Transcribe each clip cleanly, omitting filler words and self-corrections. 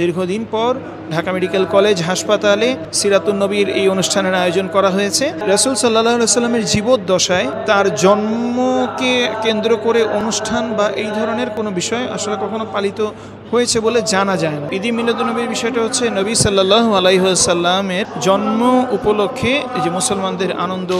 দীর্ঘদিন পর Dhaka medical college হাসপাতালে সিরাতুন নবীর এই অনুষ্ঠানের আয়োজন করা হয়েছে। রাসূল সাল্লাল্লাহু আলাইহি ওয়াসাল্লামের জীবদ্দশায় তার জন্মকে কেন্দ্র করে অনুষ্ঠান বা এই ধরনের কোনো বিষয় আসলে কখনো পালিত হয়েছে বলে জানা যায় না। ঈদ মিলাদুন্নবীর বিষয়টা হচ্ছে নবী সাল্লাল্লাহু আলাইহি ওয়াসাল্লামের জন্ম উপলক্ষে যে মুসলমানদের আনন্দ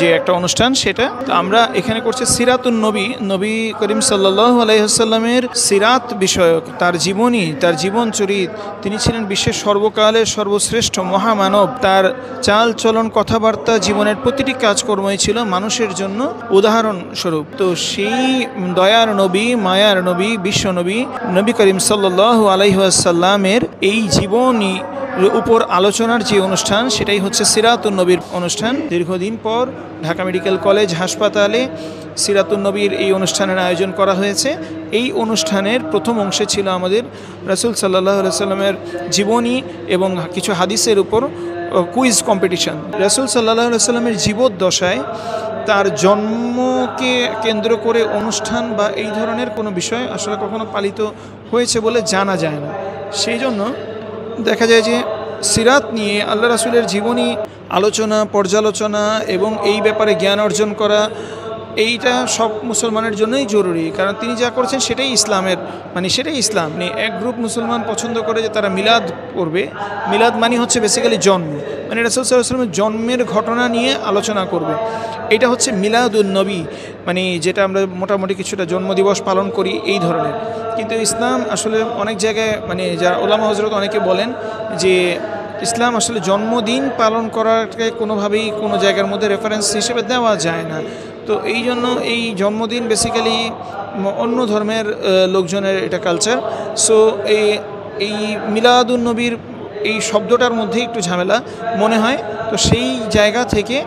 যে একটা অনুষ্ঠান, সেটা তো আমরা এখানে করছি সিরাতুন নবী। নবী করিম সাল্লাল্লাহু আলাইহি ওয়াসাল্লামের সিরাত বিষয়ক তার জীবনী, তার জীবন চরিত। তিনি ছিলেন বিশ্বের সর্বকালের সর্বশ্রেষ্ঠ মহামানব। তার চাল চলন, কথাবার্তা, জীবনের প্রতিটি কাজকর্মই ছিল মানুষের জন্য উদাহরণস্বরূপ। তো সেই দয়ার নবী, মায়ার নবী, বিশ্ব নবী নবী করিম সাল্লাল্লাহু আলাইহি ওয়াসাল্লামের এই জীবনী উপর আলোচনার যে অনুষ্ঠান, সেটাই হচ্ছে সিরাতুন নবীর অনুষ্ঠান। দীর্ঘদিন পর ঢাকা মেডিকেল কলেজ হাসপাতালে সিরাতুন নবীর এই অনুষ্ঠানের আয়োজন করা হয়েছে। এই অনুষ্ঠানের প্রথম অংশে ছিল আমাদের রাসূল সাল্লাল্লাহু আলাইহি ওয়াসাল্লামের জীবনী এবং কিছু হাদিসের উপর কুইজ কম্পিটিশন। রাসূল সাল্লাল্লাহু আলাইহি ওয়াসাল্লামের জীবদ্দশায় তার জন্মকে কেন্দ্র করে অনুষ্ঠান বা এই ধরনের কোনো বিষয় আসলে কখনো পালিত হয়েছে বলে জানা যায় না। সেই জন্য দেখা যায় যে সিরাত নিয়ে আল্লাহ রাসূলের জীবনী আলোচনা, পর্যালোচনা এবং এই ব্যাপারে জ্ঞান অর্জন করা, এইটা সব মুসলমানের জন্যই জরুরি। কারণ তিনি যা করছেন সেটাই ইসলামের, সেটাই ইসলাম। এক গ্রুপ মুসলমান পছন্দ করে যে তারা মিলাদ করবে। মিলাদ হচ্ছে বেসিক্যালি জন্ম, রাসূল সাল্লাল্লাহু আলাইহি ওয়াসাল্লামের জন্মের ঘটনা নিয়ে আলোচনা করবে। এটা হচ্ছে মিলাদুন নবী, যেটা আমরা মোটামুটি কিছুটা জন্মদিবস পালন করি এই ধরনের। কিন্তু ইসলাম আসলে অনেক জায়গায় যারা ওলামা হযরত অনেকে বলেন যে ইসলাম আসলে জন্মদিন পালন করাকে কোনোভাবেই কোনো জায়গার মধ্যে রেফারেন্স হিসেবে দেওয়া যায় না। তো এই জন্য এই জন্মদিন বেসিক্যালি অন্য ধর্মের লোকজনের এটা কালচার। সো এই মিলাদুন নবীর এই শব্দটার মধ্যে একটু ঝামেলা মনে হয়। তো সেই জায়গা থেকে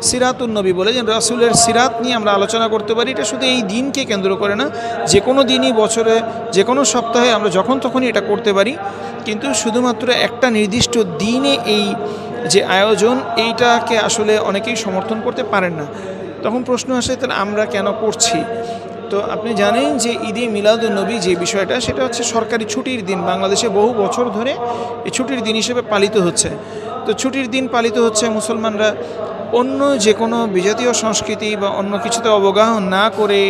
সিরাতুন নবী বলে যে রাসূলের সিরাত নিয়ে আমরা আলোচনা করতে পারি। এটা শুধু এই দিনকে কেন্দ্র করে না, যে কোনো দিনই, বছরে যে কোনো সপ্তাহে আমরা যখন তখনই এটা করতে পারি। কিন্তু শুধুমাত্র একটা নির্দিষ্ট দিনে এই যে আয়োজন, এইটাকে আসলে অনেকেই সমর্থন করতে পারেন না। তখন প্রশ্ন আসে, তাহলে আমরা কেন করছি? তো আপনি জানেন যে ঈদে মিলাদুন নবী যে বিষয়টা, সেটা হচ্ছে সরকারি ছুটির দিন। বাংলাদেশে বহু বছর ধরে এই ছুটির দিন হিসেবে পালিত হচ্ছে। তো ছুটির দিন পালিত হচ্ছে, মুসলমানরা অন্য যে কোনো বিজাতীয় সংস্কৃতি বা অন্য কিছুতে অবগাহন না করে,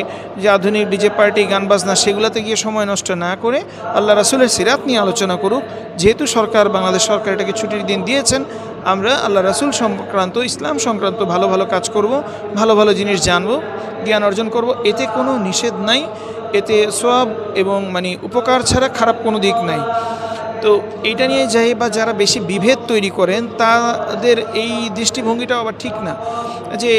যে আধুনিক ডিজে পার্টি, গান বাজনা, সেগুলোতে গিয়ে সময় নষ্ট না করে আল্লাহ রাসূলের সিরাত নিয়ে আলোচনা করুক। যেহেতু বাংলাদেশ সরকার এটাকে ছুটির দিন দিয়েছেন, আমরা আল্লাহ রাসূল সংক্রান্ত, ইসলাম সংক্রান্ত ভালো ভালো কাজ করব, ভালো ভালো জিনিস জানব, জ্ঞান অর্জন করব। এতে কোনো নিষেধ নাই, এতে সওয়াব এবং উপকার ছাড়া খারাপ কোনো দিক নাই। তো এইটা নিয়ে যারা বেশি বিভেদ তৈরি করেন, তাদের এই দৃষ্টিভঙ্গিটাও আবার ঠিক না, যে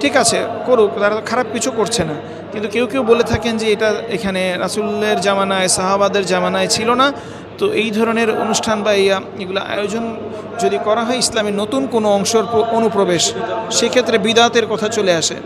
ঠিক আছে করুক, তারা খারাপ কিছু করছে না। কিন্তু কেউ কেউ বলে থাকেন যে এটা এখানে রাসূলের জামানায়, সাহাবাদের জামানায় ছিল না। তো এই ধরনের অনুষ্ঠান বা এগুলো আয়োজন যদি করা হয় ইসলামের নতুন কোনো অংশের অনুপ্রবেশ, সেক্ষেত্রে বিদআতের কথা চলে আসে।